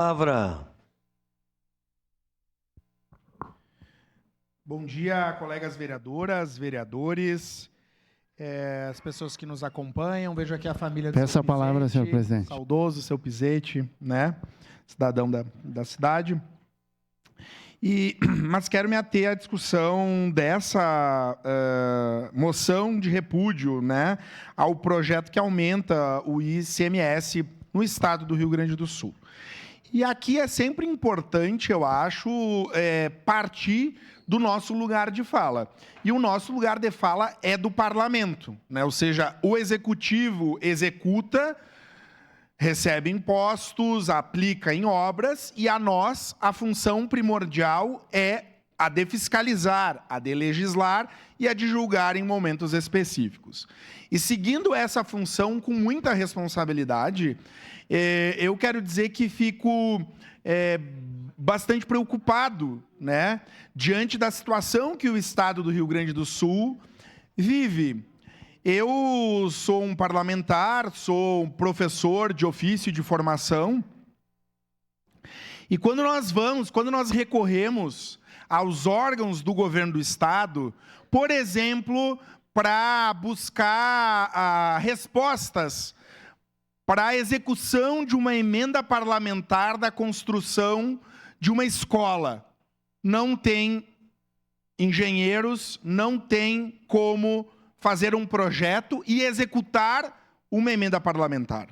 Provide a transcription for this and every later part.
Palavra. Bom dia, colegas vereadoras, vereadores, as pessoas que nos acompanham. Vejo aqui a família do Peço seu a palavra, Pizzetti, senhor presidente. saudoso seu Pizzetti, né? Cidadão da cidade. Mas quero me ater à discussão dessa moção de repúdio, né, ao projeto que aumenta o ICMS no estado do Rio Grande do Sul. E aqui é sempre importante, eu acho, partir do nosso lugar de fala. E o nosso lugar de fala é do parlamento, né? Ou seja, o executivo executa, recebe impostos, aplica em obras, e a nós, a função primordial é a de fiscalizar, a de legislar e a de julgar em momentos específicos. E seguindo essa função com muita responsabilidade, eu quero dizer que fico bastante preocupado, né, diante da situação que o estado do Rio Grande do Sul vive. Eu sou um parlamentar, sou um professor de ofício e de formação, e quando nós recorremos aos órgãos do governo do estado, por exemplo, para buscar respostas para a execução de uma emenda parlamentar da construção de uma escola, não tem engenheiros, não tem como fazer um projeto e executar uma emenda parlamentar.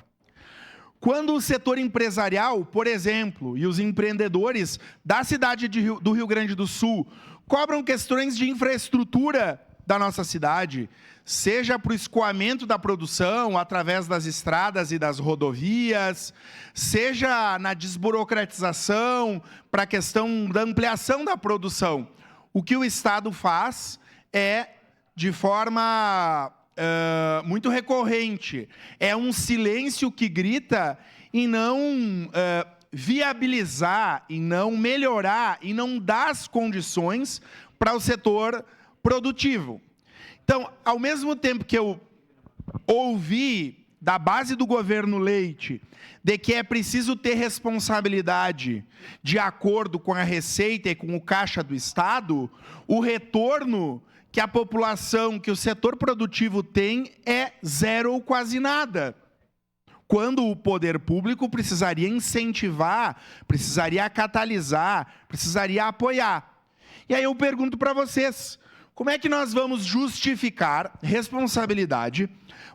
Quando o setor empresarial, por exemplo, e os empreendedores da cidade do Rio Grande do Sul cobram questões de infraestrutura da nossa cidade, seja para o escoamento da produção através das estradas e das rodovias, seja na desburocratização para a questão da ampliação da produção. O que o Estado faz é, de forma muito recorrente, é um silêncio que grita em não viabilizar, em não melhorar, em não dar as condições para o setor produtivo. Então, ao mesmo tempo que eu ouvi da base do governo Leite de que é preciso ter responsabilidade de acordo com a receita e com o caixa do Estado, o retorno que a população, que o setor produtivo tem é zero ou quase nada. Quando o poder público precisaria incentivar, precisaria catalisar, precisaria apoiar. E aí eu pergunto para vocês, como é que nós vamos justificar responsabilidade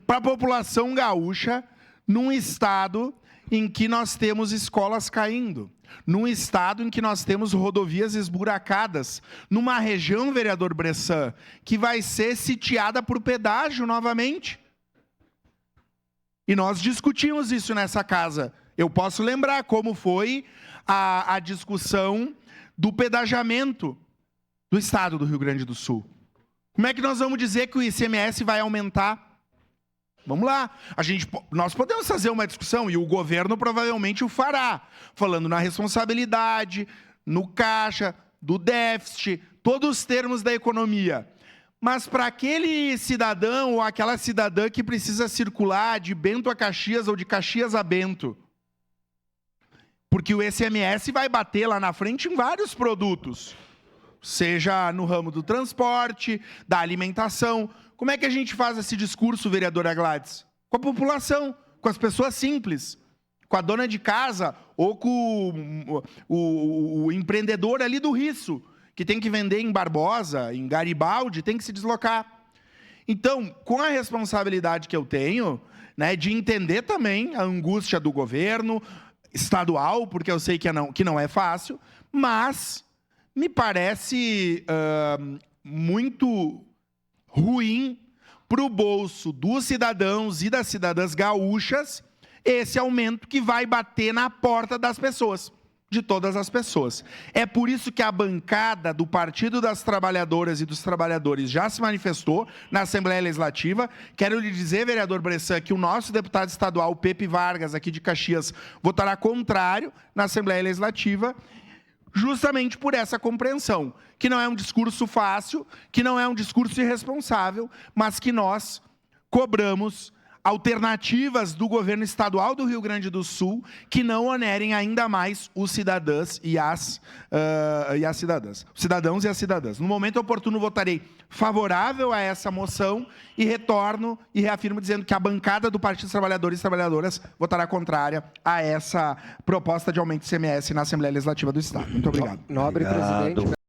para a população gaúcha num estado em que nós temos escolas caindo, num estado em que nós temos rodovias esburacadas, numa região, vereador Bressan, que vai ser sitiada por pedágio novamente? E nós discutimos isso nessa casa. Eu posso lembrar como foi a discussão do pedagiamento do estado do Rio Grande do Sul. Como é que nós vamos dizer que o ICMS vai aumentar? Vamos lá. Nós podemos fazer uma discussão, e o governo provavelmente o fará, falando na responsabilidade, no caixa, do déficit, todos os termos da economia. Mas para aquele cidadão ou aquela cidadã que precisa circular de Bento a Caxias ou de Caxias a Bento, porque o ICMS vai bater lá na frente em vários produtos, seja no ramo do transporte, da alimentação. Como é que a gente faz esse discurso, vereadora Gladys? Com a população, com as pessoas simples, com a dona de casa ou com o empreendedor ali do Risso, que tem que vender em Barbosa, em Garibaldi, tem que se deslocar. Então, com a responsabilidade que eu tenho, né, de entender também a angústia do governo estadual, porque eu sei que não é fácil, mas me parece muito ruim para o bolso dos cidadãos e das cidadãs gaúchas esse aumento que vai bater na porta das pessoas, de todas as pessoas. É por isso que a bancada do Partido das Trabalhadoras e dos Trabalhadores já se manifestou na Assembleia Legislativa. Quero lhe dizer, vereador Bressan, que o nosso deputado estadual, Pepe Vargas, aqui de Caxias, votará contrário na Assembleia Legislativa, justamente por essa compreensão, que não é um discurso fácil, que não é um discurso irresponsável, mas que nós cobramos alternativas do governo estadual do Rio Grande do Sul que não onerem ainda mais os cidadãos e as cidadãs. Os cidadãos e as cidadãs. No momento oportuno, votarei favorável a essa moção e retorno e reafirmo dizendo que a bancada do Partido dos Trabalhadores e Trabalhadoras votará contrária a essa proposta de aumento do ICMS na Assembleia Legislativa do Estado. Muito obrigado. Nobre presidente.